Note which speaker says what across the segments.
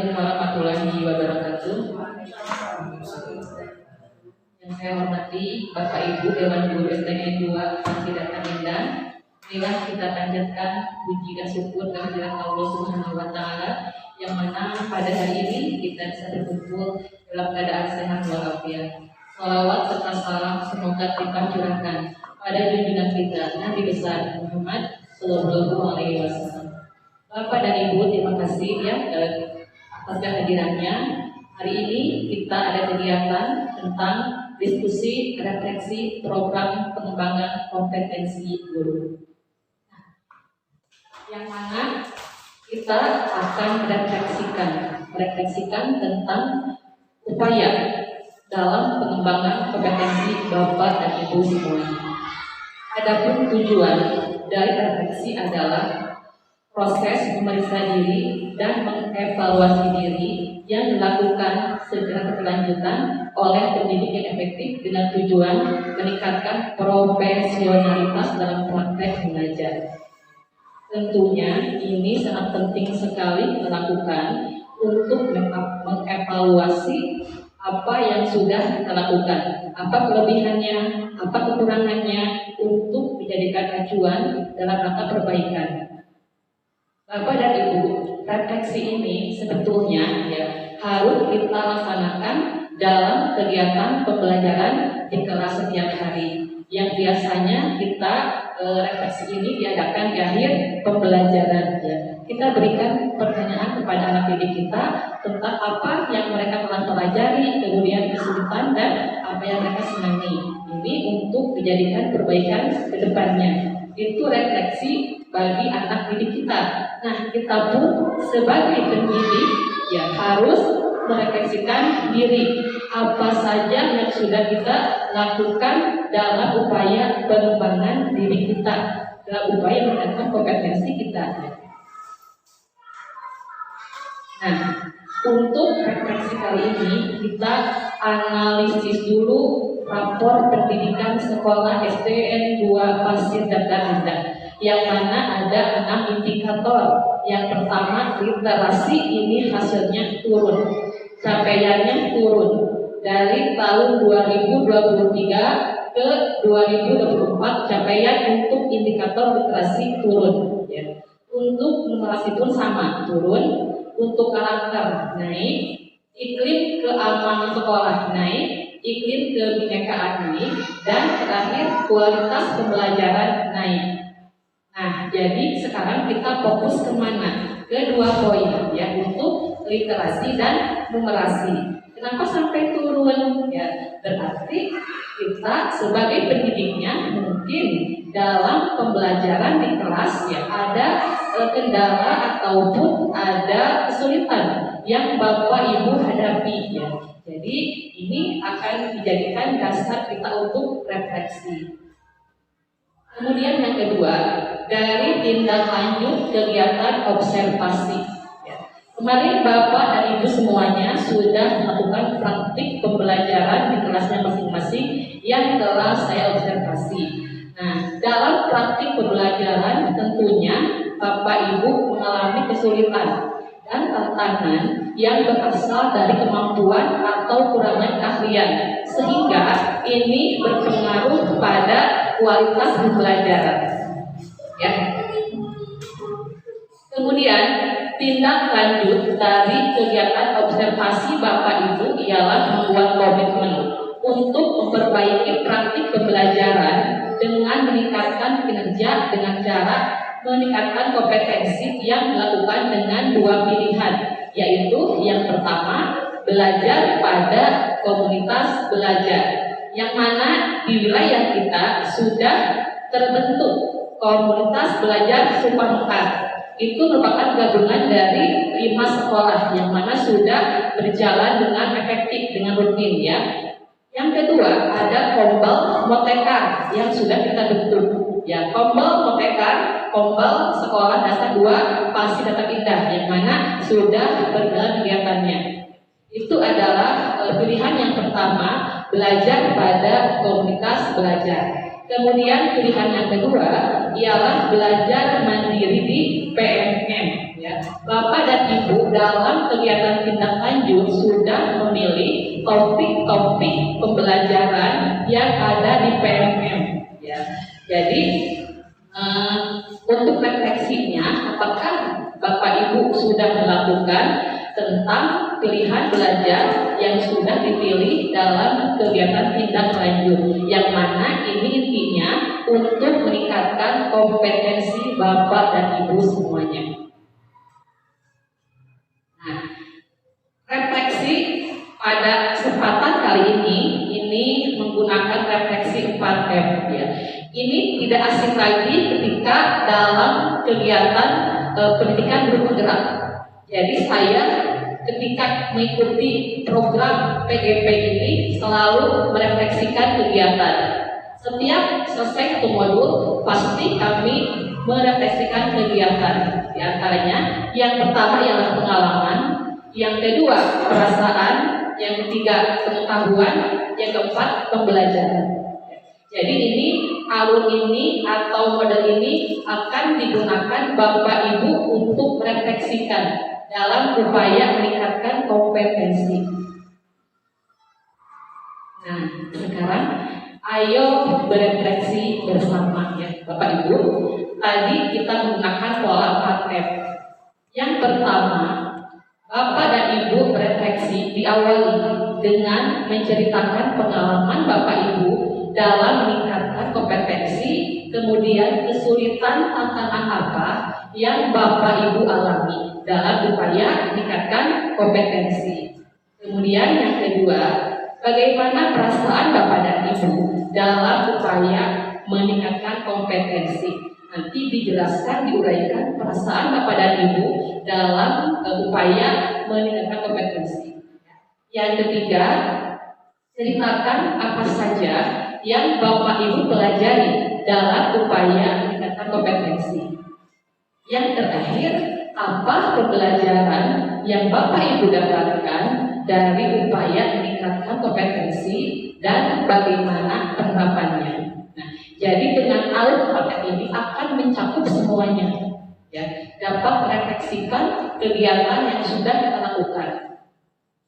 Speaker 1: Assalamualaikum warahmatullahi wabarakatuh. Yang saya hormati Bapak Ibu Dewan Guru STN 2 Pasir Indah. Marilah kita panjatkan puji dan syukur kehadirat Allah Subhanahu wa taala yang mana pada hari ini kita bisa berkumpul dalam keadaan sehat walafiat. Salawat serta salam semoga kita curahkan pada junjungan kita Nabi besar Muhammad Sallallahu Alaihi Wasallam. Bapak dan Ibu, terima kasih ya atas kehadirannya. Hari ini kita ada kegiatan tentang diskusi refleksi program pengembangan kompetensi guru. Yang mana kita akan merefleksikan tentang upaya dalam pengembangan kompetensi Bapak dan Ibu semuanya. Adapun tujuan dari refleksi adalah proses memeriksa diri dan mengevaluasi diri yang dilakukan secara berkelanjutan oleh pendidik yang efektif dengan tujuan meningkatkan profesionalitas dalam praktek mengajar. Tentunya ini sangat penting sekali dilakukan untuk mengevaluasi apa yang sudah kita lakukan, apa kelebihannya, apa kekurangannya, untuk dijadikan acuan dalam rangka perbaikan. Bapak dan Ibu, refleksi ini sebetulnya harus kita laksanakan dalam kegiatan pembelajaran di kelas setiap hari. Yang biasanya kita refleksi ini diadakan di akhir pembelajaran. Kita berikan pertanyaan kepada anak didik kita tentang apa yang mereka telah pelajari, kemudian kesulitan dan apa yang mereka senangi. Ini untuk dijadikan perbaikan ke depannya. Itu refleksi bagi anak didik kita. Nah, kita pun sebagai pendidik harus merefleksikan diri apa saja yang sudah kita lakukan dalam upaya pengembangan diri kita, dalam upaya meningkatkan kompetensi kita. Nah, untuk refleksi kali ini kita analisis dulu rapor pendidikan sekolah STN 2 Pasir Indah, yang mana ada 6 indikator. Yang pertama, literasi ini hasilnya turun, capaiannya turun dari tahun 2023 ke 2024, capaian untuk indikator literasi turun. Untuk numerasi pun sama, turun. Untuk karakter naik, iklim keamanan sekolah naik, iklim kebinekaan naik, dan terakhir kualitas pembelajaran naik. Nah, jadi sekarang kita fokus kemana? Kedua poin untuk literasi dan numerasi. Kenapa sampai turun? Berarti kita sebagai pendidiknya mungkin dalam pembelajaran di kelas ada kendala ataupun ada kesulitan yang Bapak Ibu hadapi. Jadi ini akan dijadikan dasar kita untuk refleksi. Kemudian yang kedua, dari tindak lanjut kegiatan observasi. Kemarin Bapak dan Ibu semuanya sudah melakukan praktik pembelajaran di kelasnya masing-masing yang telah saya observasi. Nah, dalam praktik pembelajaran tentunya Bapak Ibu mengalami kesulitan dan tantangan yang berasal dari kemampuan atau kurangnya keahlian, sehingga ini berpengaruh pada kualitas pembelajaran. Kemudian tindak lanjut dari kegiatan observasi Bapak Ibu ialah membuat komitmen untuk memperbaiki praktik pembelajaran dengan meningkatkan kinerja dengan cara meningkatkan kompetensi yang dilakukan dengan dua pilihan, yaitu yang pertama, belajar pada komunitas belajar, yang mana di wilayah kita sudah terbentuk komunitas belajar Supamekar. Itu merupakan gabungan dari 5 sekolah yang mana sudah berjalan dengan efektif, dengan rutin. Yang kedua, ada Kombal Motekar yang sudah kita bentuk. Kombal Motekar, Kombal Sekolah Dasar 2 Pasir Indah, yang mana sudah berjalan kegiatannya. Itu adalah pilihan yang pertama, belajar pada komunitas belajar. Kemudian pilihan yang kedua, ialah belajar mandiri di PMM. Ya. Bapak dan Ibu dalam kegiatan tindak lanjut sudah memilih topik-topik pembelajaran yang ada di PMM. Ya. Jadi untuk refleksinya, apakah Bapak Ibu sudah melakukan tentang pilihan belajar yang sudah dipilih dalam kegiatan tindak lanjut, yang mana ini intinya untuk meningkatkan kompetensi Bapak dan Ibu semuanya. Nah, refleksi pada kesempatan kali ini menggunakan refleksi 4F ya. Ini tidak asing lagi ketika dalam kegiatan pendidikan guru penggerak. Jadi saya ketika mengikuti program PGP ini selalu merefleksikan kegiatan. Setiap selesai satu modul pasti kami merefleksikan kegiatan. Di antaranya yang pertama ialah pengalaman, yang kedua perasaan, yang ketiga pengetahuan, yang keempat pembelajaran. Jadi ini alur ini atau model ini akan digunakan Bapak Ibu untuk merefleksikan dalam upaya meningkatkan kompetensi. Nah, sekarang ayo berefleksi bersama ya Bapak Ibu. Tadi kita menggunakan pola 4F. Yang pertama, Bapak dan Ibu berefleksi diawali dengan menceritakan pengalaman Bapak Ibu dalam meningkatkan kompetensi, kemudian kesulitan tantangan apa yang Bapak Ibu alami dalam upaya meningkatkan kompetensi. Kemudian yang kedua, bagaimana perasaan Bapak dan Ibu dalam upaya meningkatkan kompetensi. Nanti dijelaskan, diuraikan perasaan Bapak dan Ibu dalam upaya meningkatkan kompetensi. Yang ketiga, ceritakan apa saja yang Bapak Ibu pelajari dalam upaya meningkatkan kompetensi. Yang terakhir, apa pembelajaran yang Bapak Ibu dapatkan dari upaya meningkatkan kompetensi dan bagaimana penerapannya. Nah, jadi dengan alur praktek ini akan mencakup semuanya, ya, dapat merefleksikan kegiatan yang sudah kita lakukan.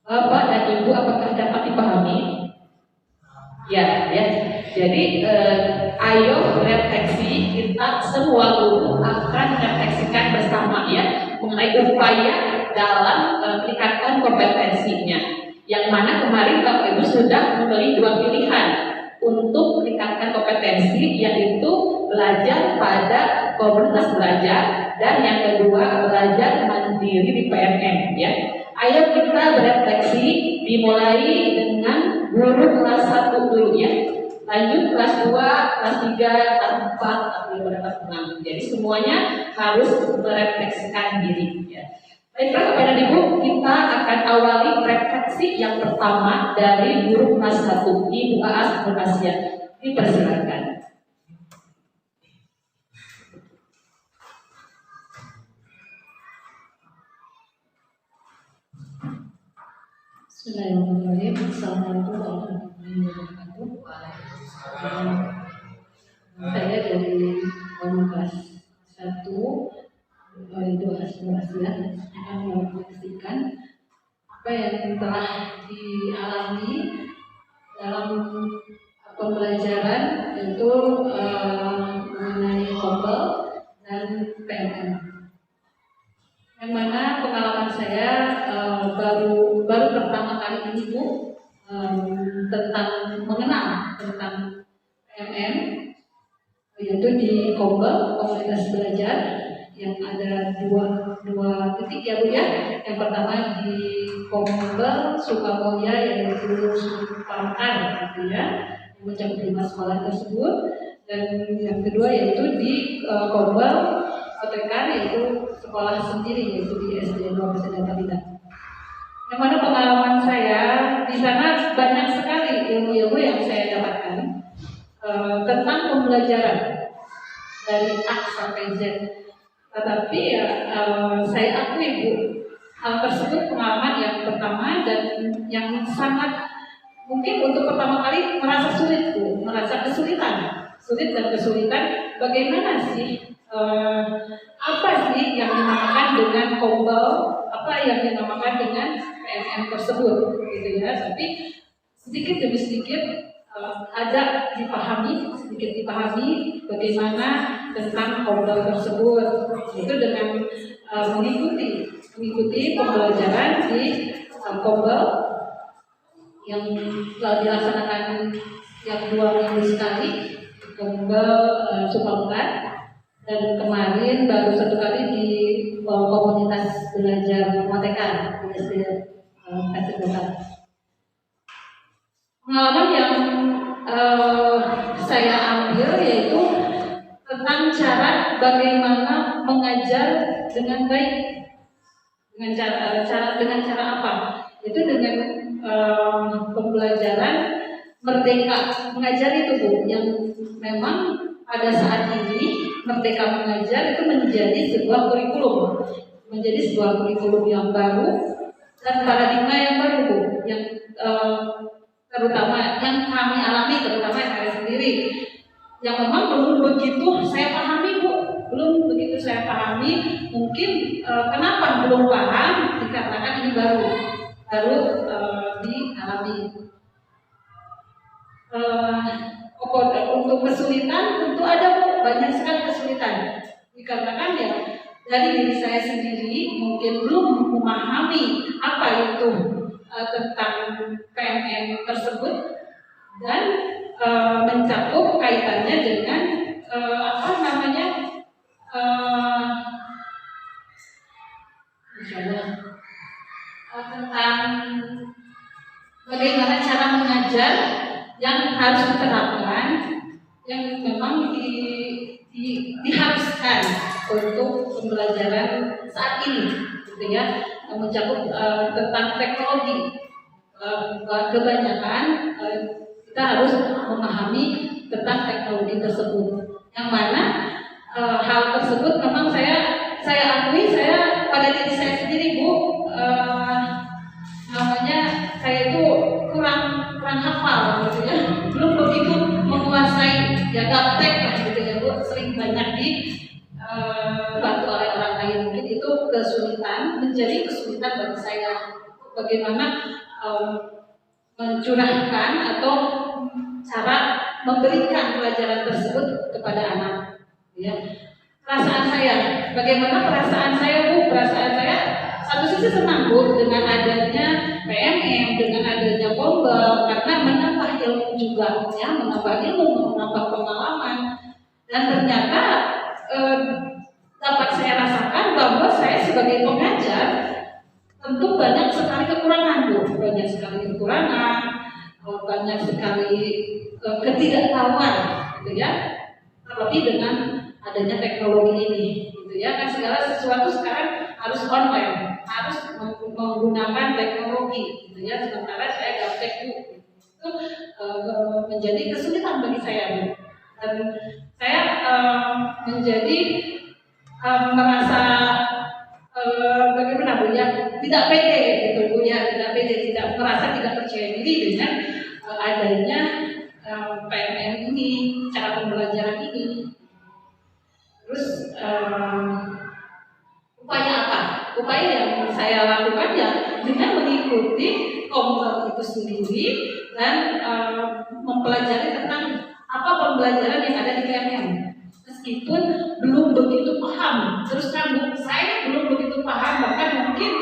Speaker 1: Bapak dan Ibu apakah dapat dipahami? Ya. Jadi ayo refleksi, kita semua guru akan refleksikan bersama ya mengenai upaya dalam meningkatkan kompetensinya. Yang mana kemarin Bapak Ibu sudah memilih 2 pilihan untuk meningkatkan kompetensi, yaitu belajar pada komunitas belajar dan yang kedua belajar mandiri di PMM ya. Ayo kita berefleksi, dimulai dengan guru kelas 1 dulu ya. Lanjut kelas 2, kelas 3, kelas 4, kelas 5, kelas 6. Jadi semuanya harus merefleksikan diri ya. Baiklah Bapak dan Ibu, kita akan awali refleksi yang pertama dari guru kelas 1, Ibu Aas Nurhasia. Dipersilakan.
Speaker 2: Bismillahirrahmanirrahim. Assalamualaikum warahmatullahi wabarakatuh. Saya dari kelas 1 Ibu Aspirasi akan merefleksikan apa yang telah dialami dalam pembelajaran, yaitu mengenai Kombel dan PMM. Yang mana pengalaman saya baru pertama kali ini Bu tentang mengenal tentang PMM, yaitu di Kombel komunitas belajar yang ada dua titik ya Bu ya. Yang pertama di Kombel Sukamulya, yaitu Sukamar gitu ya, yang mencakup 5 sekolah tersebut, dan yang kedua yaitu di Kombel OTK, yaitu sekolah sendiri, yaitu di SD 12 Tidak. Yang mana pengalaman saya di sana banyak sekali ilmu-ilmu yang saya dapatkan tentang pembelajaran dari A sampai Z. Tetapi saya akui Bu, hal tersebut pengalaman yang pertama dan yang sangat mungkin untuk pertama kali merasa sulit Bu, merasa kesulitan sulit dan kesulitan, bagaimana sih apa sih yang dinamakan dengan kombel, apa yang dinamakan dengan PMM tersebut, gitu ya. Tapi sedikit demi sedikit ada sedikit dipahami bagaimana tentang kombel tersebut, itu dengan mengikuti pembelajaran di kombel yang telah dilaksanakan yang 2 minggu sekali, kombel Superplat, dan kemarin baru 1 kali di komunitas belajar Matekan di SD Kasih. Pengalaman yang saya ambil yaitu tentang cara bagaimana mengajar dengan baik, dengan cara apa? Itu dengan pembelajaran Merdeka Mengajar itu, Bu, yang memang pada saat ini Merdeka Mengajar itu menjadi sebuah kurikulum, yang baru dan paradigma yang baru, Bu, yang terutama yang kami alami, terutama saya sendiri, yang memang belum begitu saya pahami, Bu, mungkin kenapa belum paham, dikarenakan ini baru dialami. Untuk kesulitan tentu ada, Bu, banyak sekali kesulitan, dikarenakan ya dari diri saya sendiri mungkin belum memahami apa itu tentang PMM tersebut, dan mencakup kaitannya dengan tentang bagaimana cara mengajar yang harus diterapkan, yang memang diharuskan untuk pembelajaran saat ini, gitu ya, mencakup tentang teknologi. Kebanyakan kita harus memahami tentang teknologi tersebut, yang mana hal tersebut memang saya akui, saya pada diri saya sendiri, Bu, saya itu kurang hafal, gitu ya, belum begitu menguasai, ya gaptek lah, gitu ya, Bu, sering banyak dibantu oleh orang lain. Mungkin itu menjadi kesulitan bagi saya, bagaimana mencurahkan atau cara memberikan pelajaran tersebut kepada anak, ya. Bagaimana perasaan saya, Bu? Perasaan saya satu sisi senang, Bu, dengan adanya PMM, dengan adanya kombel, karena menambah ilmu juga, ya, menambah pengalaman, dan ternyata dapat saya rasakan bahwa saya sebagai pengajar tentu banyak sekali kekurangan, Bu, banyak sekali ketidaktahuan, gitu ya, terlebih dengan adanya teknologi ini, gitu ya, kan segala sesuatu sekarang harus online, harus menggunakan teknologi, gitu ya, sementara saya gaptek, Bu, itu menjadi kesulitan bagi saya, Bu, dan saya menjadi merasa bagaimana, Bu, ya, tidak pede, gitu, Bu, ya, tidak merasa tidak percaya diri dengan adanya PMM ini, cara pembelajaran ini. Terus upaya yang saya lakukan ya dengan mengikuti kombel itu sendiri dan mempelajari tentang apa pembelajaran yang ada di PMM. Meskipun belum begitu paham, terus kan saya belum begitu paham, bahkan mungkin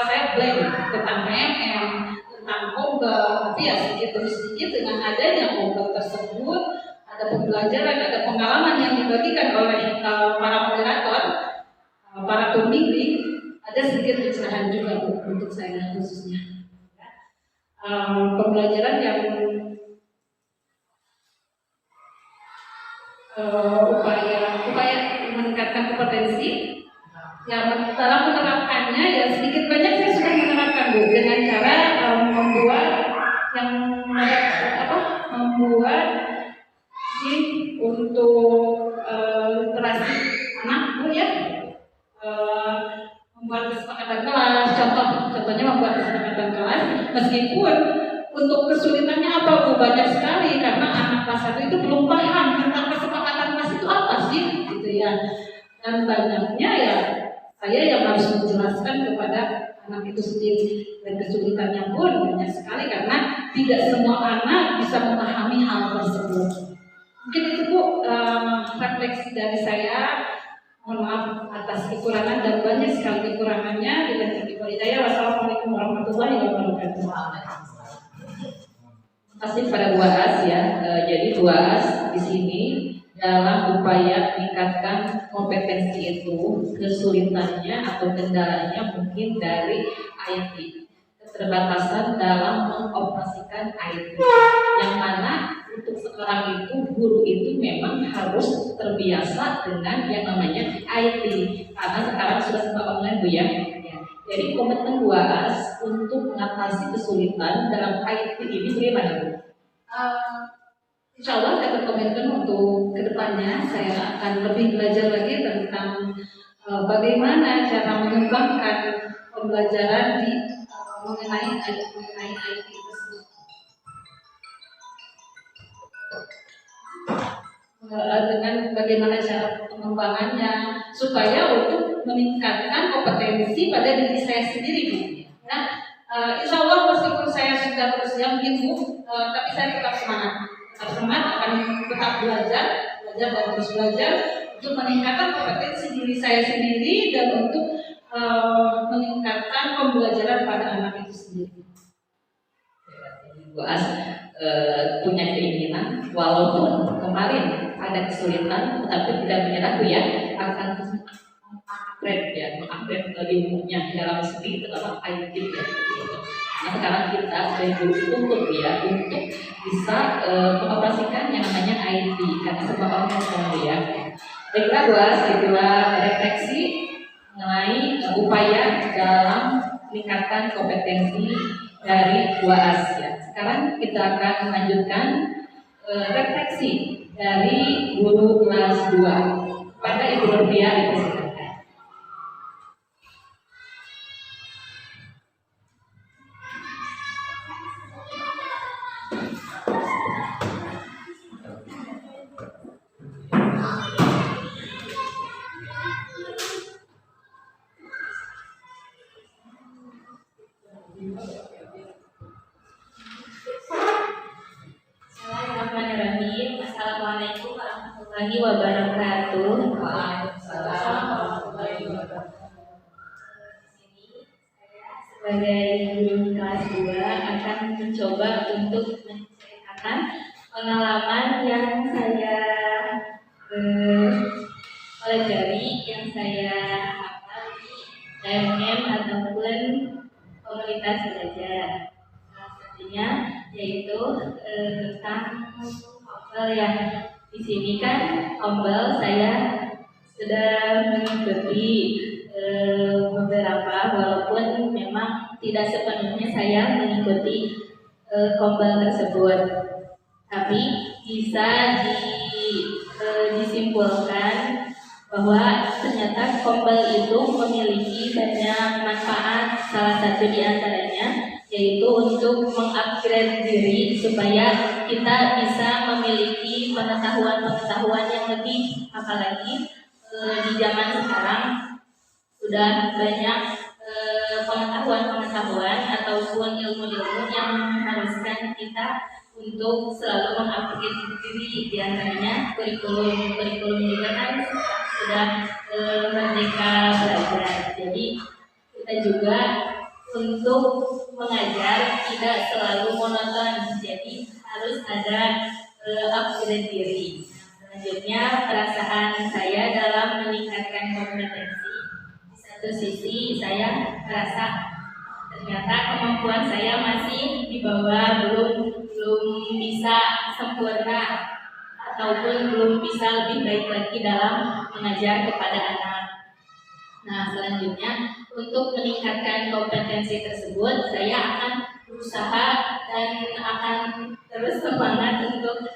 Speaker 2: saya blank tentang PMM, tentang kombel, tapi ya sedikit demi sedikit dengan adanya kombel tersebut, ada pembelajaran, ada pengalaman yang dibagikan oleh para moderator, para pembimbing, ada sedikit pencerahan juga, Bu, untuk saya khususnya. Pembelajaran yang upaya meningkatkan kompetensi, yang dalam menerapkannya ya sedikit banyak saya sudah menerapkan, Bu, dengan cara membuat untuk literasi anak, Bu, ya, membuat kesepakatan kelas, contohnya membuat kesepakatan kelas, meskipun Untuk kesulitannya apa Bu? Banyak sekali karena anak kelas 1 itu belum paham tentang kesepakatan kelas itu apa sih, gitu ya. Dan banyaknya ya saya yang harus menjelaskan kepada anak itu sendiri, dan kesulitannya pun banyak sekali karena tidak semua anak bisa memahami hal tersebut. Mungkin itu Bu refleksi dari saya. Mohon maaf atas kekurangan dan banyak sekali kekurangannya. Bila kita hidayah. Wassalamualaikum warahmatullahi wabarakatuh.
Speaker 1: Terima kasih pada Bu As ya. Jadi Bu As di sini dalam upaya meningkatkan kompetensi itu, kesulitannya atau kendalanya mungkin dari IT, keterbatasan dalam mengoperasikan IT, yang mana untuk sekarang itu guru itu memang harus terbiasa dengan yang namanya IT karena sekarang sudah serba online Bu ya. Jadi komitmen Bu As untuk mengatasi kesulitan dalam IT ini bagaimana Bu?
Speaker 2: Insya Allah saya berkomitmen untuk kedepannya saya akan lebih belajar lagi tentang bagaimana cara mengembangkan pembelajaran di mengenai IT tersebut. Dengan bagaimana cara pengembangannya supaya untuk meningkatkan kompetensi pada diri saya sendiri. Nah, insya Allah meskipun saya sudah berusia mungkin Bu, tapi saya tetap semangat. Tetap semangat akan tetap belajar dan terus belajar untuk meningkatkan kompetensi diri saya sendiri dan untuk meningkatkan pembelajaran pada anak itu sendiri.
Speaker 1: Bu As punya keinginan walaupun kemarin ada kesulitan tetapi tidak menyerah Bu ya, akan mengupgrade ilmunya dalam sendiri terutama IT ya. Nah sekarang kita sebagai guru tuntut ya untuk bisa mengoperasikan yang namanya IT karena semua orang sekarang ya. Baiklah Bu As, itulah refleksi mengenai upaya dalam meningkatkan kompetensi dari Bu As ya. Sekarang kita akan melanjutkan refleksi dari guru kelas 2 pada Ibu Nurdia dipersilakan.
Speaker 3: Bismillahirrahmanirrahim. Assalamualaikum warahmatullahi wabarakatuh. Waalaikumsalam warahmatullahi wabarakatuh. Di sini saya sebagai guru kelas 2 akan mencoba untuk menceritakan pengalaman yang saya pelajari, yang saya hafal di KMM ataupun komunitas belajar. Satunya yaitu tentang ombel ya. Di sini kan ombel saya sudah mengikuti beberapa, walaupun memang tidak sepenuhnya saya mengikuti ombel tersebut, tapi bisa disimpulkan bahwa ternyata ombel itu memiliki banyak manfaat. Salah satu di antaranya yaitu untuk mengupgrade diri supaya kita bisa memiliki pengetahuan yang lebih, apalagi di zaman sekarang sudah banyak pengetahuan ataupun ilmu-ilmu yang mengharuskan kita untuk selalu mengupgrade diri. Di antaranya kurikulum juga kan sudah merdeka belajar. Jadi kita juga untuk mengajar tidak selalu monoton, jadi harus ada upgrade diri. Selanjutnya, perasaan saya dalam meningkatkan kompetensi. Di satu sisi saya merasa ternyata kemampuan saya masih di bawah, belum bisa sempurna ataupun belum bisa lebih baik lagi dalam mengajar kepada anak. Nah, selanjutnya untuk meningkatkan kompetensi tersebut, saya akan berusaha dan akan terus semangat untuk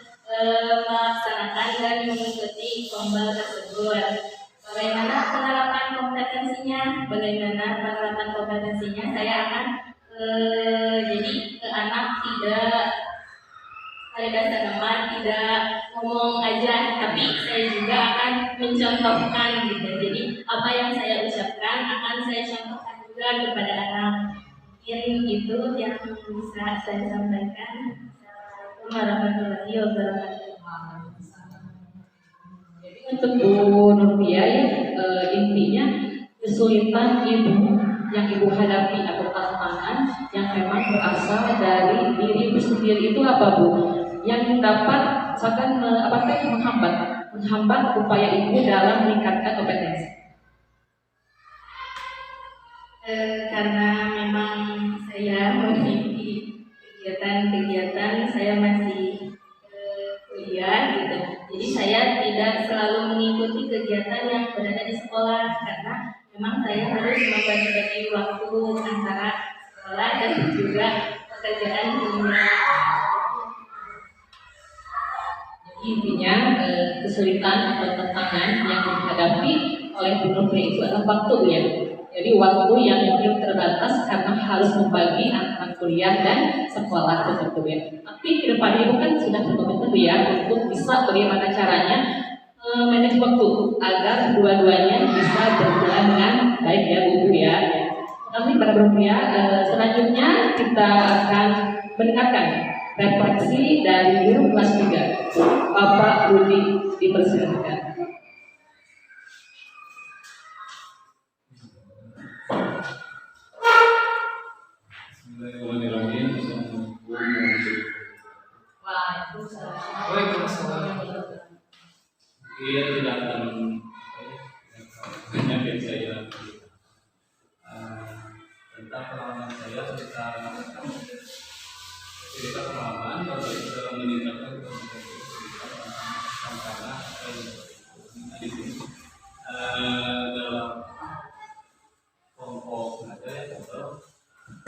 Speaker 3: melaksanakan dan mengikuti ombel tersebut. Bagaimana penerapan kompetensinya? Saya akan jadi ke anak tidak pada dasar nama tidak ngomong aja, tapi saya juga akan mencontohkan gitu. Jadi apa yang saya ucapkan akan saya contohkan juga kepada anak. Mungkin itu yang bisa saya sampaikan. Assalamualaikum warahmatullahi wabarakatuh.
Speaker 1: Jadi untuk Bu Nurpia ya, intinya kesulitan yang ibu hadapi atau tantangan yang memang berasal dari diri ibu sendiri itu apa Bu? Yang dapat misalkan menghambat upaya ibu dalam meningkatkan kompetensi.
Speaker 3: Karena memang saya memiliki kegiatan-kegiatan, saya masih kuliah gitu. Jadi saya tidak selalu mengikuti kegiatan yang berada di sekolah karena memang saya harus membagi-bagi waktu antara sekolah dan juga pekerjaan dunia.
Speaker 1: Intinya kesulitan atau tantangan yang dihadapi oleh Bu Nurpia itu adalah waktu ya. Jadi waktu yang mungkin terbatas karena harus membagi antara kuliah dan sekolah begitu ya. Tapi ke depan ibu kan sudah berkomitmen ya untuk bisa bagaimana caranya manage waktu agar dua-duanya bisa berjalan dengan baik ya Bu ya. Kami pada Bu Nurpia, selanjutnya kita akan mendengarkan refleksi dari guru kelas 3 Bapak Rudi, dipersilakan.
Speaker 4: Waalaikumsalam. Iya, tidak akan menyakit saya tentang pengalaman saya cerita pengalaman bagaimana dalam meningkatkan tantangan di sini dalam kelompok belajar ya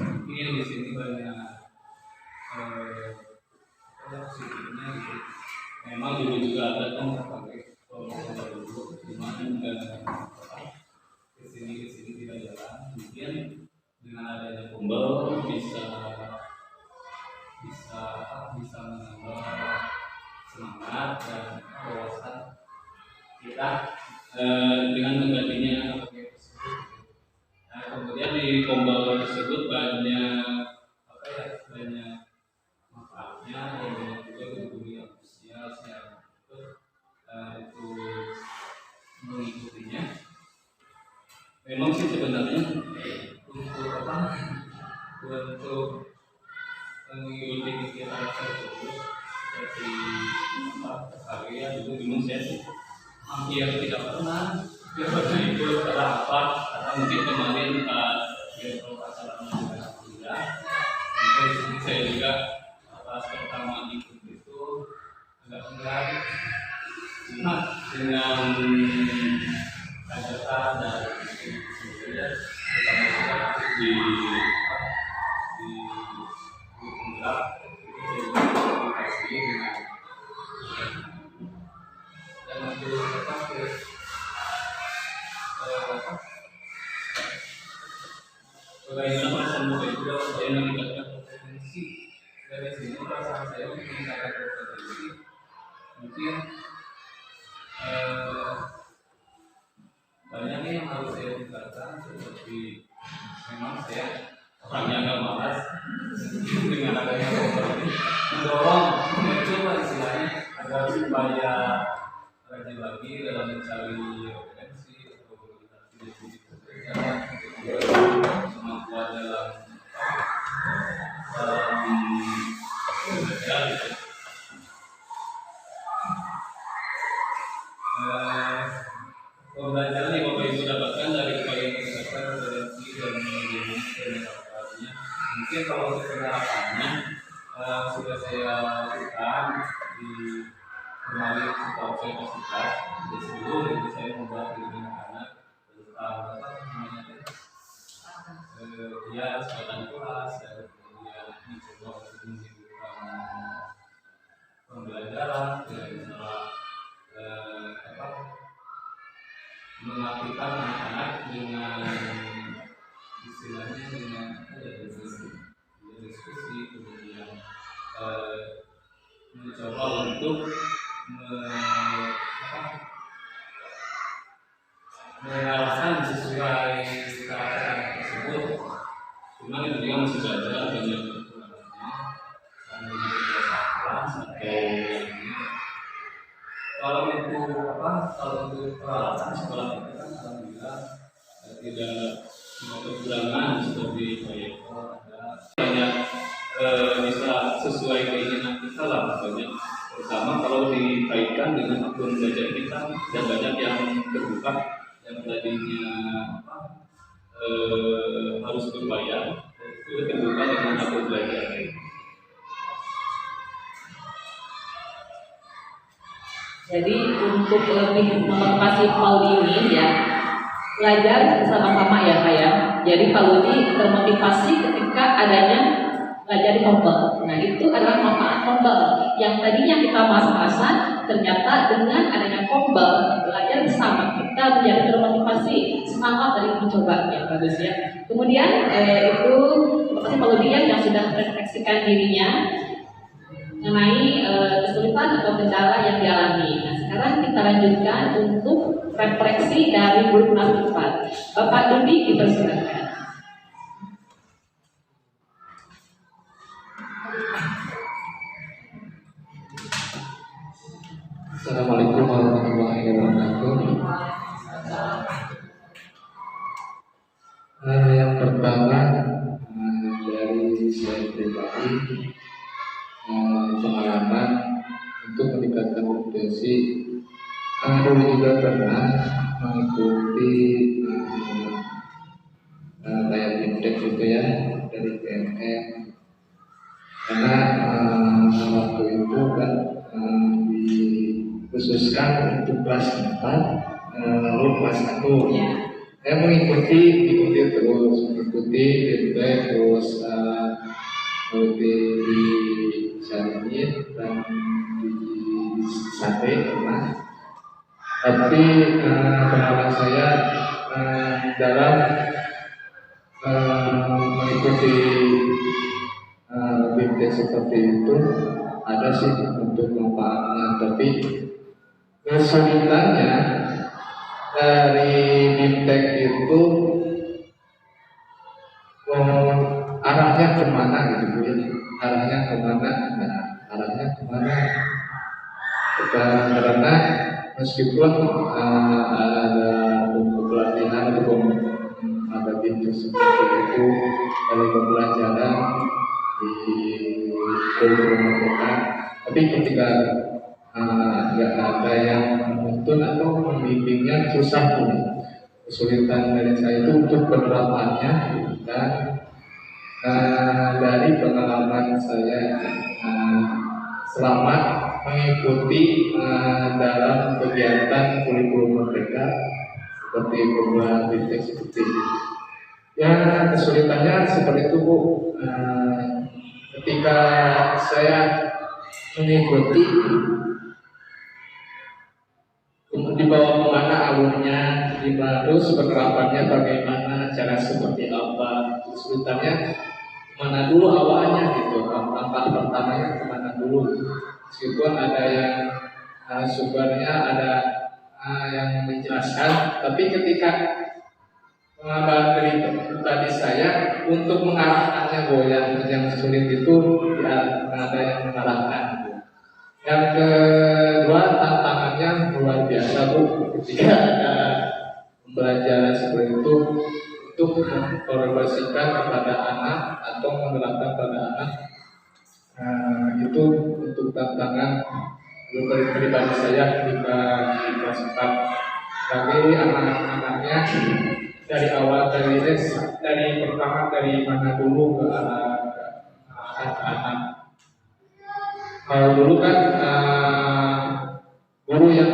Speaker 4: mungkin di sini banyak positifnya gitu. Memang dulu juga ada kan pakai kelompok dulu di mana kesini tidak jalan. Mungkin dengan adanya kumpul bisa menambah semangat dan wawasan kita dengan menggantinya pakai tersebut. Nah, kemudian di kumpul tersebut banyak manfaatnya, banyak juga guru yang antusias yang itu mengikutinya. Memang sih sebenarnya untuk mengikuti kegiatan tersebut seperti karya dulu bingung saya sih hampir tidak pernah ikut rapat atau mungkin kemarin acara mengenai kuliah. Mungkin di sini saya juga pas pertama ikut itu agak enggan cuma dengan kegiatan dan di penggerak komunikasi dengan dan untuk bagaimana perasaan muda itu dalam saya meningkatkan kompetensi. Dari sini perasaan saya untuk meningkatkan kompetensi mungkin banyak yang harus saya tingkatkan seperti memang saya orangnya agak malas dengan adanya kompetensi mendorong mencoba istilahnya agar supaya rajin lagi dalam mencari referensi atau pekerjaan kemampuan dalam belajar gitu. Pembelajaran yang Bapak Ibu dapatkan dari upaya meningkatkan referensi dan mengenai mungkin kalau untuk penerapannya sudah saya lakukan di kemarin setelah saya fasilitas di sebelum itu saya membuat dengan anak tentang dia kesempatan kelas dan kemudian mencoba untuk menghidupkan pembelajaran dengan cara mengaktifkan anak-anak dengan istilahnya dengan diskusi kemudian untuk mengarahkan sesuai keadaan tersebut. Cuma itu juga masih saja banyak kekurangannya, sampai tidak kelas atau kalau untuk peralatan sekolah kita kan alhamdulillah tidak semua kekurangan seperti proyektor ada banyak bisa sesuai keinginan kita lah banyak. Pertama kalau dikaitkan dengan akun belajar kita dan banyak yang terbuka yang tadinya harus berbayar itu terbuka dengan akun belajar.
Speaker 1: Jadi untuk lebih memotivasi Paudi ini ya belajar bersama-sama ya Pak ya. Jadi Paudi termotivasi ketika adanya belajar di kompel. Nah itu adalah manfaat kompel yang tadinya kita malas-malasan, ternyata dengan adanya kompel belajar bersama kita menjadi termotivasi semangat dari mencobanya bagus ya. Kemudian itu terima kasih Paudi yang sudah merefleksikan dirinya mengenai kesulitan atau kendala yang dialami. Nah, sekarang kita lanjutkan untuk refleksi dari guru penasihat. Bapak Dudi dipersilakan.
Speaker 5: Assalamualaikum warahmatullahi wabarakatuh. Yang pertama dari saya pribadi pengalaman untuk meningkatkan kompetensi. Dulu juga pernah mengikuti kayak fintech gitu ya dari PNM karena waktu itu kan dikhususkan untuk kelas 4 lalu kelas 1 saya mengikuti fintech terus mengikuti di Sarinit dan di Sate pernah. Tapi pengalaman saya dalam mengikuti fintech seperti itu ada sih untuk manfaatnya, tapi kesulitannya dari fintech itu arahnya kemana gitu ya, arahnya kemana karena meskipun ada pelatihan atau ada fintech seperti itu dari pembelajaran di kurikulum mereka, tapi ketika nggak ada yang menuntun atau membimbingnya susah pun. Kesulitan dari saya itu untuk penerapannya dan dari pengalaman saya selama mengikuti dalam kegiatan kurikulum mereka seperti program fintech seperti itu. Ya kesulitannya seperti itu Bu. Ketika saya mengikuti dibawa kemana alurnya, terus penerapannya bagaimana, cara seperti apa, kesulitannya kemana dulu awalnya gitu, langkah pertamanya kemana dulu, meskipun ada yang sumbernya ada yang menjelaskan, tapi ketika pengambilan tadi saya untuk mengarahkannya yang sulit itu ya ada yang mengarahkan. Yang kedua tantangannya luar biasa Bu, ketika ada pembelajaran seperti itu untuk mengkorelasikan kepada anak atau menerapkan pada anak, itu untuk tantangan pribadi saya ketika di kelas 4. Bagi anak-anaknya dari awal dari pertama dari mana dulu ke anak. Kalau dulu kan guru yang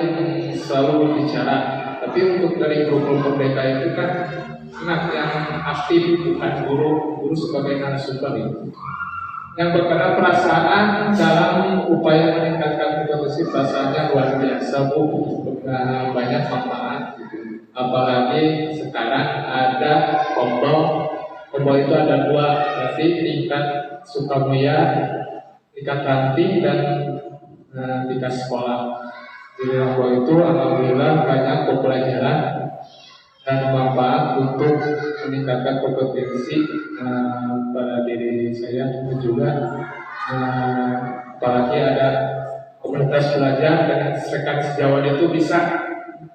Speaker 5: selalu berbicara, tapi untuk dari guru mereka itu kan anak yang aktif, bukan guru sebagai narasumber itu. Yang berkena perasaan dalam upaya meningkatkan kompetensi bahasanya luar biasa Bu, banyak manfaat gitu. Apalagi sekarang ada kompol itu ada 2, berarti tingkat Sukamulia, tingkat ranting dan ketika sekolah. Di orang tua itu alhamdulillah banyak pembelajaran dan manfaat untuk meningkatkan kompetensi pada diri saya dan juga apalagi ada komunitas belajar dengan rekan sejawat itu bisa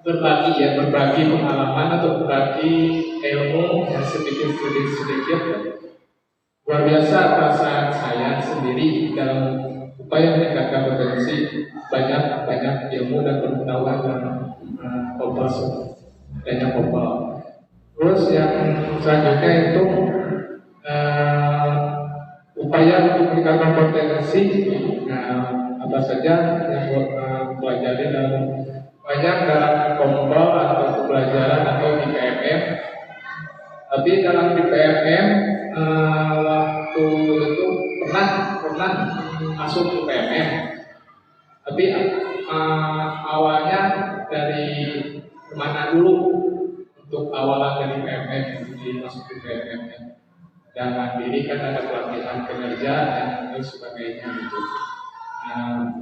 Speaker 5: berbagi pengalaman atau berbagi ilmu yang sedikit luar biasa. Perasaan saya sendiri dalam upaya meningkatkan potensi banyak ilmu dan pengetahuan dalam banyak kopal. Terus yang selanjutnya itu upaya untuk meningkatkan potensi. Apa saja yang pelajari dalam banyak dalam kompal atau pembelajaran atau di PMM. Tapi dalam di PMM waktu itu pernah masuk ke PMM. Tapi awalnya dari mana dulu untuk awalan dari PMM masuk ke PMM. Dan mandiri kan ada pelatihan kinerja dan lain sebagainya gitu.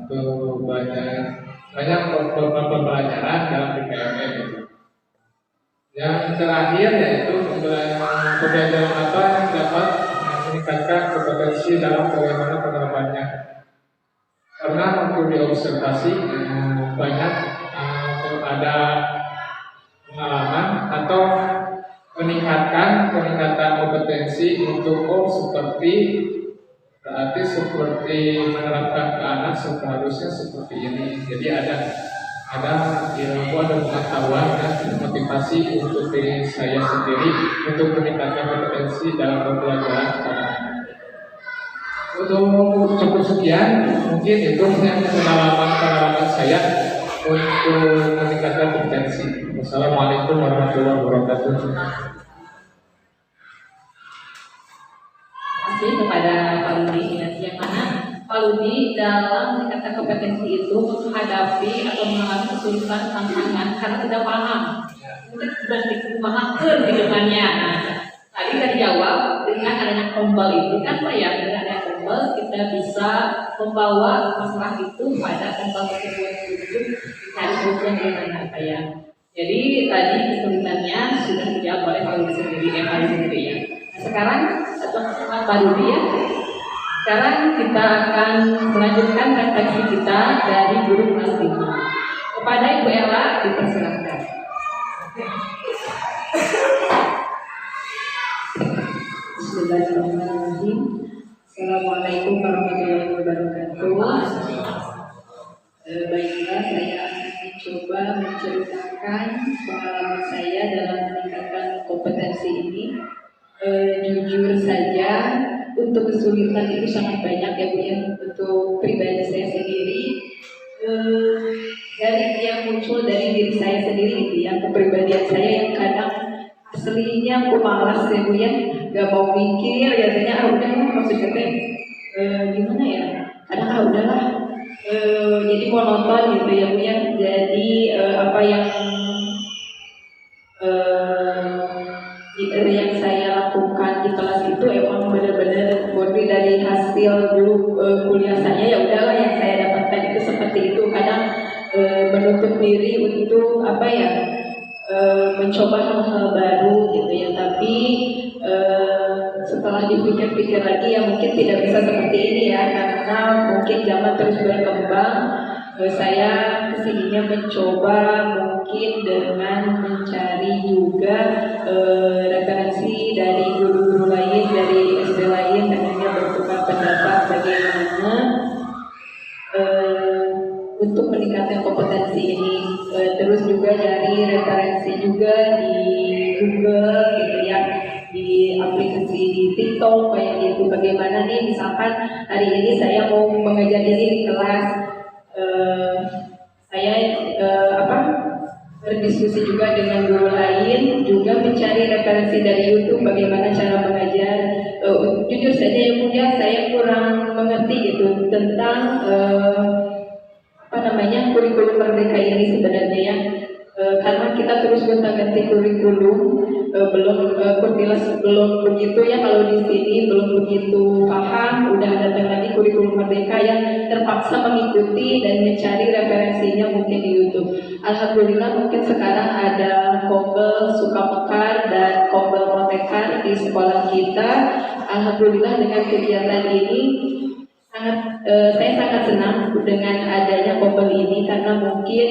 Speaker 5: Itu banyak pembelajaran dalam PMM gitu. Yang terakhir yaitu pembelajaran apa yang dapat meningkatkan kompetensi dalam bagaimana penerapannya. Karena waktu diobservasi banyak ada pengalaman atau peningkatan kompetensi untuk berarti seperti menerapkan ke anak seharusnya seperti ini. Jadi ada ilmu, ada pengetahuan dan motivasi untuk diri saya sendiri untuk meningkatkan kompetensi dalam pembelajaran kepada anak. Untuk cukup sekian, mungkin itu yang pengalaman saya untuk meningkatkan kompetensi. Wassalamualaikum warahmatullahi wabarakatuh.
Speaker 1: Terima kasih kepada Pak Ludi. Yang mana Pak Ludi dalam meningkatkan kompetensi itu menghadapi atau mengalami kesulitan tantangan karena tidak paham. Mungkin sudah dipahami di depannya. Tadi dijawab dengan adanya kombal itu kan Pak ya, dengan adanya kombal kita bisa membawa masalah itu pada kombal tersebut untuk dicari solusi bagaimana Pak ya. Jadi tadi kesulitannya sudah dijawab oleh Pak Ludi sendiri ya. Nah, sekarang setelah Pak Ludi ya, sekarang kita akan melanjutkan refleksi kita dari guru kelas 5. Kepada Ibu Ella dipersilakan.
Speaker 2: Bismillahirrahmanirrahim. Assalamualaikum warahmatullahi wabarakatuh. Baiklah, saya akan mencoba menceritakan pengalaman saya dalam meningkatkan kompetensi ini. Jujur saja, untuk kesulitan itu sangat banyak ya Bu ya. Untuk pribadi saya sendiri, dari yang muncul dari diri saya sendiri gitu ya, kepribadian saya yang kadang aslinya aku malas ya Bu ya, gak mau mikir ya, udah maksudnya gimana ya, kadang udahlah, jadi monoton gitu ya Bu ya. Jadi apa yang saya lakukan di kelas itu emang benar-benar murni dari hasil dulu kuliah saya, ya udahlah yang saya dapatkan itu seperti itu. Kadang menutup diri untuk mencoba hal-hal baru gitu ya, tapi setelah dipikir-pikir lagi ya mungkin tidak bisa seperti ini ya, karena mungkin zaman terus berkembang. Saya kesininya mencoba mungkin dengan mencari juga referensi dari guru-guru lain, dari SD lain, dengannya bertukar pendapat bagaimana untuk meningkatkan kompetensi ini. Terus juga dari referensi juga di Google gitu ya, di aplikasi di TikTok kayak gitu. Bagaimana nih misalkan hari ini saya mau mengajar ini di kelas, saya berdiskusi juga dengan guru lain, juga mencari referensi dari YouTube bagaimana cara mengajar. Jujur saja ya Bu ya, saya kurang mengerti gitu tentang kurikulum merdeka ini sebenarnya ya, karena kita terus gonta-ganti kurikulum
Speaker 6: Kurtilas belum begitu ya, kalau di sini belum begitu paham. Udah datang lagi kurikulum merdeka yang terpaksa mengikuti dan mencari referensinya mungkin di YouTube. Alhamdulillah mungkin sekarang ada Kombel Sukamekar dan Kombel Motekar di sekolah kita. Alhamdulillah dengan kegiatan ini saya sangat senang dengan adanya Kombel ini, karena mungkin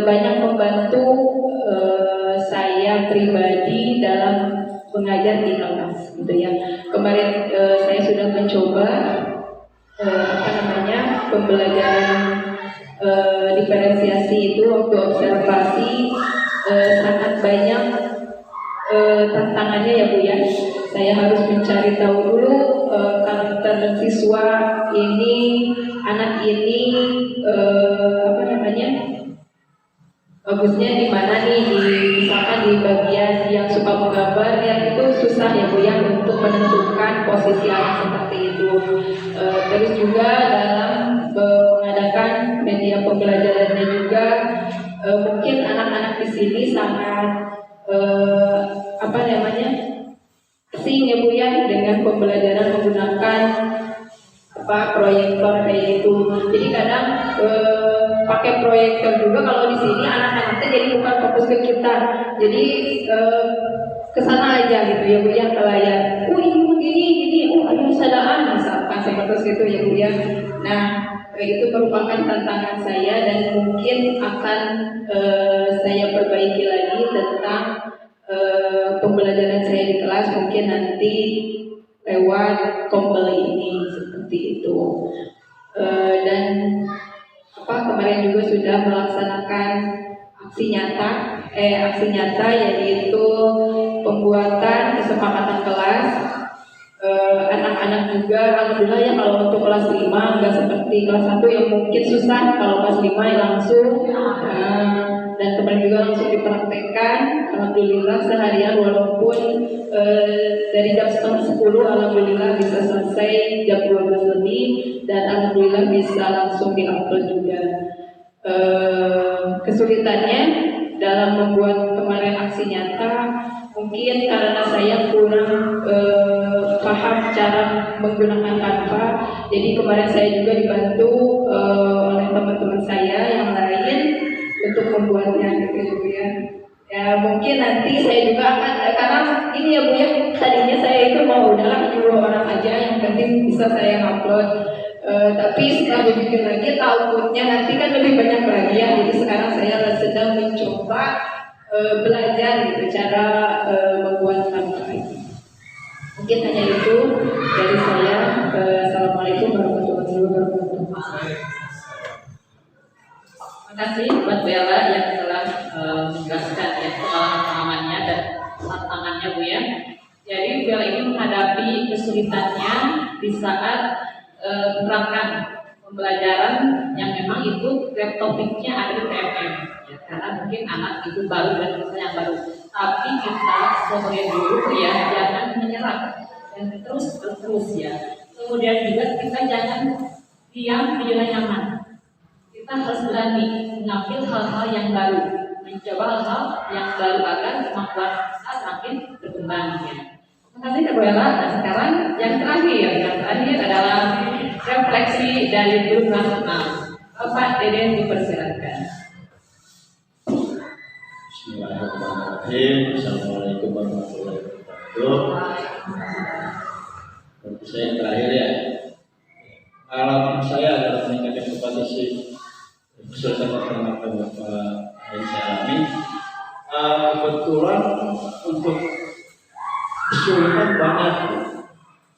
Speaker 6: banyak membantu saya pribadi dalam mengajar di kelas gitu ya. Kemarin saya sudah mencoba pembelajaran diferensiasi itu waktu observasi, sangat banyak tantangannya ya Bu ya. Saya harus mencari tahu dulu karakter siswa ini, anak ini bagusnya di mana nih, misalkan di bagian yang suka menggambar, yang itu susah ya Bu ya untuk menentukan posisi anak seperti itu. Terus juga dalam mengadakan media pembelajarannya juga, mungkin anak-anak di sini sangat asing ya Bu ya dengan pembelajaran menggunakan proyektor kayak gitu. Jadi kadang pakai proyektor juga kalau di sini anak-anaknya jadi bukan fokus ke kita, jadi kesana aja gitu ya Bu ya, ke layar. Ini begini, ada sadaan misalkan seperti itu ya Bu ya. Nah itu merupakan tantangan saya dan mungkin akan saya perbaiki lagi tentang pembelajaran saya di kelas, mungkin nanti lewat Kombel ini seperti itu. Dan kemarin juga sudah melaksanakan aksi nyata yaitu pembuatan kesepakatan kelas. Anak-anak juga alhamdulillah ya, kalau untuk kelas 5 nggak seperti kelas 1 yang mungkin susah, kalau kelas 5 ya langsung dan kemarin juga langsung dipraktekkan. Alhamdulillah seharian, walaupun dari jam 9:30 alhamdulillah bisa selesai jam 12 lebih, dan alhamdulillah bisa langsung diupload juga. Kesulitannya dalam membuat kemarin aksi nyata mungkin karena saya kurang paham cara menggunakan Canva. Jadi kemarin saya juga dibantu oleh teman-teman saya yang lain untuk membuatnya gitu ya. Ya mungkin nanti saya juga akan, karena ini ya Bu ya, tadinya saya itu mau udahlah nyuruh orang aja, yang penting bisa saya upload. Tapi setelah berpikir lagi, outputnya nanti kan lebih banyak lagi ya. Jadi sekarang saya sedang mencoba belajar gitu cara membuat Canva ini. Mungkin hanya itu dari saya. Assalamualaikum warahmatullahi wabarakatuh.
Speaker 1: Terima kasih buat Bella yang telah menjelaskan ya pengalaman-pengalamannya dan tantangannya Bu ya. Jadi Bella ini menghadapi kesulitannya di saat menerapkan pembelajaran yang memang itu topiknya ada di TMM ya, karena mungkin anak itu baru dan misalnya baru, tapi kita sebagai guru ya jangan menyerah dan terus ya. Kemudian juga kita jangan diam di zona nyaman, kita harus berani mengambil hal-hal yang baru, mencoba hal-hal yang baru agar kemampuan kita semakin berkembang ya. Terima kasih Kak Bella. Nah sekarang yang terakhir adalah refleksi dari guru nasional. Bapak Deden dipersilakan.
Speaker 7: Bismillahirrahmanirrahim. Assalamualaikum warahmatullahi wabarakatuh. Tentu saya yang terakhir ya. Pengalaman saya adalah meningkatkan kompetensi kesulitan pertemanan Bapak yang saya alami. Kebetulan untuk kesulitan banyak.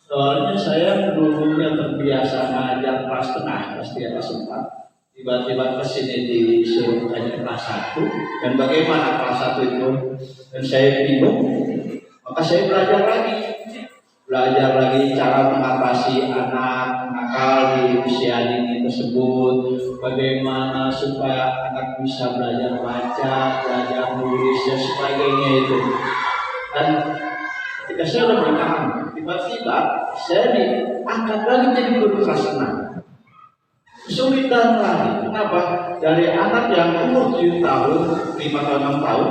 Speaker 7: Soalnya saya dulunya terbiasa ngajar kelas tengah, kelas 3, kelas 4. Tiba-tiba kesini disuruh ngajar kelas 1. Dan bagaimana kelas 1 itu? Dan saya bingung. Maka saya belajar lagi cara mengatasi anak nakal di usia dini tersebut. Bagaimana supaya anak bisa belajar baca, belajar nulis dan sebagainya itu. Dan ketika saya sudah bertahan, tiba-tiba saya diangkat lagi jadi guru kelas 6. Kesulitan lagi. Kenapa? Dari anak yang umur 7 tahun, 5 tahun, 6 tahun,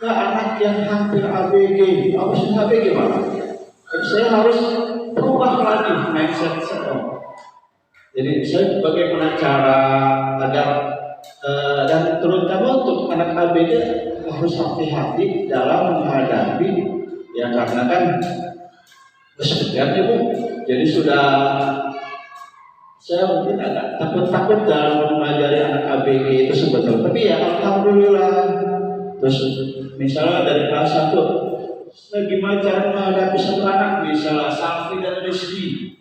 Speaker 7: ke anak yang hampir ABG. Apa sih ABG Pak? Saya harus berubah lagi mindset saya. Jadi saya bagaimana cara agar dan terutama untuk anak ABG harus hati-hati dalam menghadapi, ya karena kan sebenarnya Bu, jadi sudah saya mungkin agak takut-takut dalam mengajari anak ABG itu sebetulnya, tapi ya alhamdulillah. Terus misalnya dari kelas 1, saya gimana cara menghadapi satu anak, misalnya Safi dan Rizky.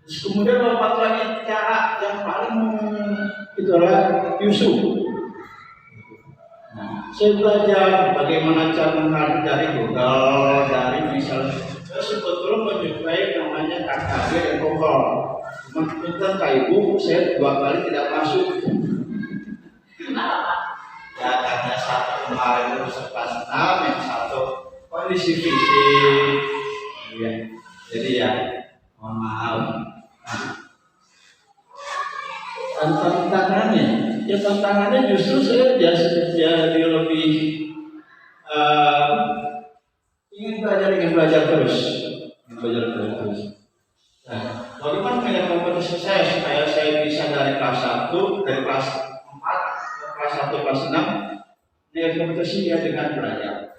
Speaker 7: Terus kemudian lompat lagi cara yang paling itu adalah Yusuf. Nah, saya belajar bagaimana cara menghadapi Google, dari misalnya saya sebetulnya menyukai namanya KKG dan Google. Tentang Kak Ibu, saya 2 kali tidak masuk. Ya karena satu kemarin itu kelas 6, yang satu kondisi fisik. Ya, jadi ya mohon maaf. Tantangannya justru saya jadi lebih ingin belajar terus. Nah, bagaimana punya kompetisi saya supaya saya bisa dari kelas 1, dari kelas 4 ke kelas 1, kelas 6 dengan kompetisi ya dengan belajar,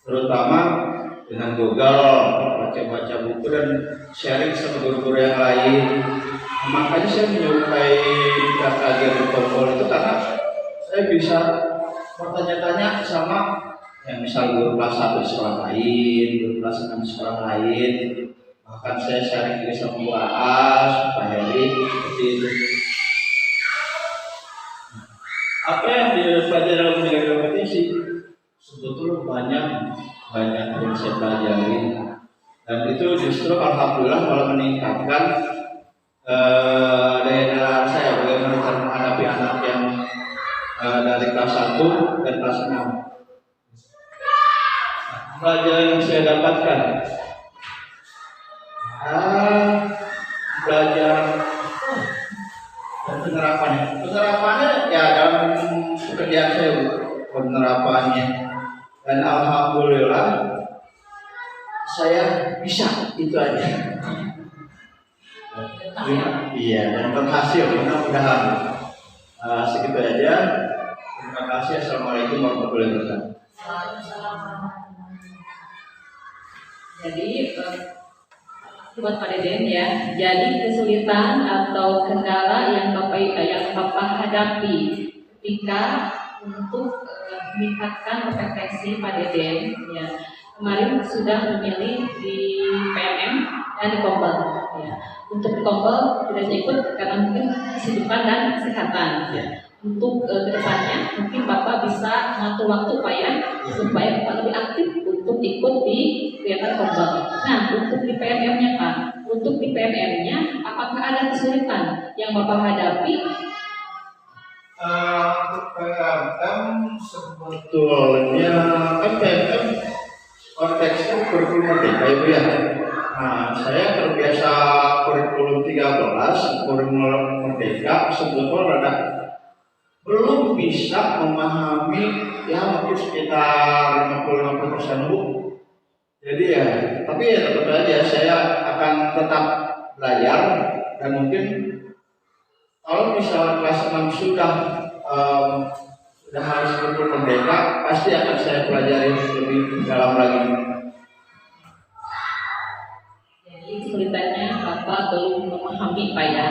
Speaker 7: terutama dengan Google, baca-baca buku dan sharing sama guru-guru yang lain. Makanya saya menyukai KKG berkumpul itu karena saya bisa bertanya-tanya sama yang misal guru kelas 1 di sekolah lain, guru kelas 6 di sekolah lain. Bahkan saya sharing juga sama Bu Aas, Pak Heri, seperti itu. Apa yang dipelajari dalam menjaga kompetisi sebetulnya banyak yang saya pelajari, dan itu justru alhamdulillah malah meningkatkan daya nalar saya bagaimana cara menghadapi anak yang dari kelas 1 dan kelas 6. Pelajaran yang saya dapatkan, belajar dan penerapannya ya dalam pekerjaan saya, penerapannya, dan alhamdulillah saya bisa itu aja. Iya, dan berhasil, mudah-mudahan. Segitu aja. Terima kasih. Assalamualaikum warahmatullahi wabarakatuh.
Speaker 1: Jadi buat Pak Deden ya, jadi kesulitan atau kendala yang Bapak hadapi ketika untuk meningkatkan kompetensi Pak Deden ya. Kemarin sudah memilih di PMM dan di Kompel ya. Untuk di Kompel tidak ikut karena mungkin kesibukan dan kesehatan ya. Untuk kedepannya mungkin Bapak bisa ngatur waktu Pak ya, supaya Bapak lebih aktif untuk ikut di kegiatan Kompel. Nah, untuk di PMM-nya Pak, untuk di PMM-nya apakah ada kesulitan yang Bapak hadapi?
Speaker 7: Untuk PMM sebetulnya PMM konteksnya kurikulum merdeka Ibu ya. Nah, saya terbiasa kurikulum 13, kurikulum merdeka sebetulnya belum bisa memahami ya mungkin sekitar 50% Bu. Jadi ya, tapi ya tetap aja saya akan tetap belajar, dan mungkin kalau misalnya kelas 6 sudah harus kurikulum merdeka, pasti akan saya pelajari lebih dalam lagi.
Speaker 1: Jadi kesulitannya Bapak belum memahami Pak ya.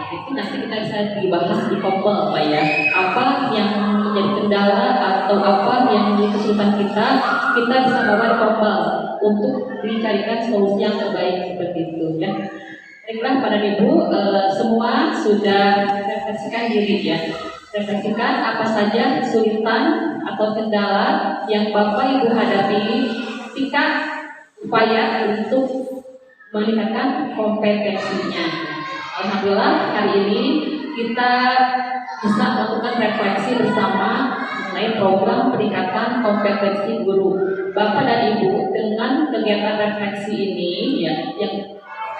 Speaker 1: Itu nanti kita bisa dibahas di Kompel Pak ya. Apa yang menjadi kendala atau apa yang menjadi kesulitan kita bisa bawa di Kompel untuk dicarikan solusi yang terbaik seperti itu ya. Baiklah Pada Ibu, semua sudah refleksikan diri ya. Refleksikan apa saja kesulitan atau kendala yang Bapak Ibu hadapi ketika upaya untuk meningkatkan kompetensinya. Alhamdulillah hari ini kita bisa melakukan refleksi bersama mengenai program peningkatan kompetensi guru. Bapak dan Ibu dengan kegiatan refleksi ini ya, yang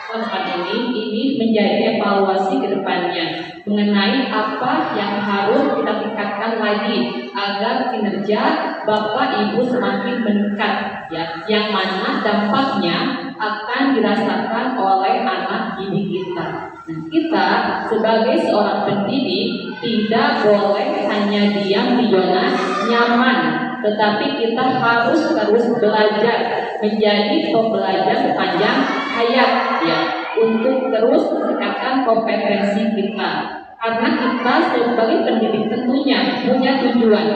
Speaker 1: ini menjadi evaluasi ke depannya mengenai apa yang harus kita tingkatkan lagi agar kinerja Bapak Ibu semakin meningkat, ya, yang mana dampaknya akan dirasakan oleh anak didik kita. Nah, kita sebagai seorang pendidik tidak boleh hanya diam di zona nyaman, tetapi kita harus terus belajar, menjadi pembelajar sepanjang hayat, ya, untuk terus meningkatkan kompetensi kita. Karena kita sebagai pendidik tentunya punya tujuan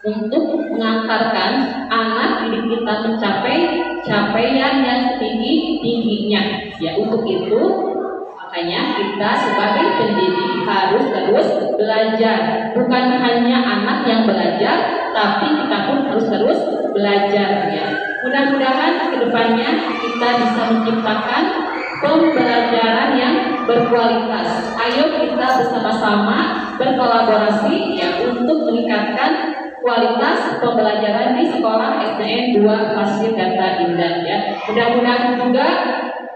Speaker 1: untuk mengantarkan anak didik kita mencapai capaian yang tinggi-tingginya. Ya, untuk itu makanya kita sebagai pendidik harus terus belajar. Bukan hanya anak yang belajar, tapi kita pun harus terus belajar, ya. Mudah-mudahan kedepannya kita bisa menciptakan pembelajaran yang berkualitas. Ayo kita bersama-sama berkolaborasi, ya, untuk meningkatkan kualitas pembelajaran di sekolah SDN 2 Pasir Data Indah, ya. Mudah-mudahan juga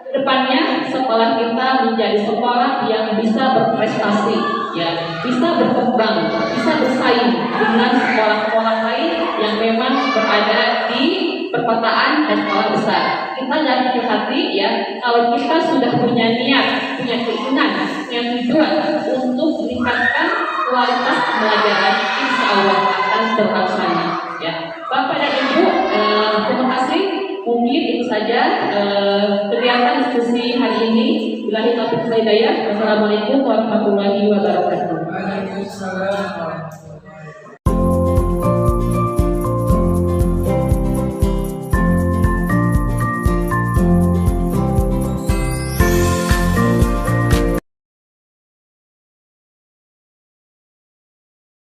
Speaker 1: kedepannya sekolah kita menjadi sekolah yang bisa berprestasi, ya, bisa berkembang, bisa bersaing dengan sekolah-sekolah lain yang memang berada di perkotaan dan sekolah besar. Kita yakin hati, ya, kalau kita sudah punya niat, punya keinginan, punya tujuan untuk meningkatkan kualitas pembelajaran, insya Allah akan terlaksana, ya. Bapak dan Ibu, terima kasih. Mungkin itu saja kegiatan diskusi hari ini. Billahi taufiq wal hidayah. Wassalamualaikum warahmatullahi wabarakatuh.
Speaker 8: Waalaikumsalam.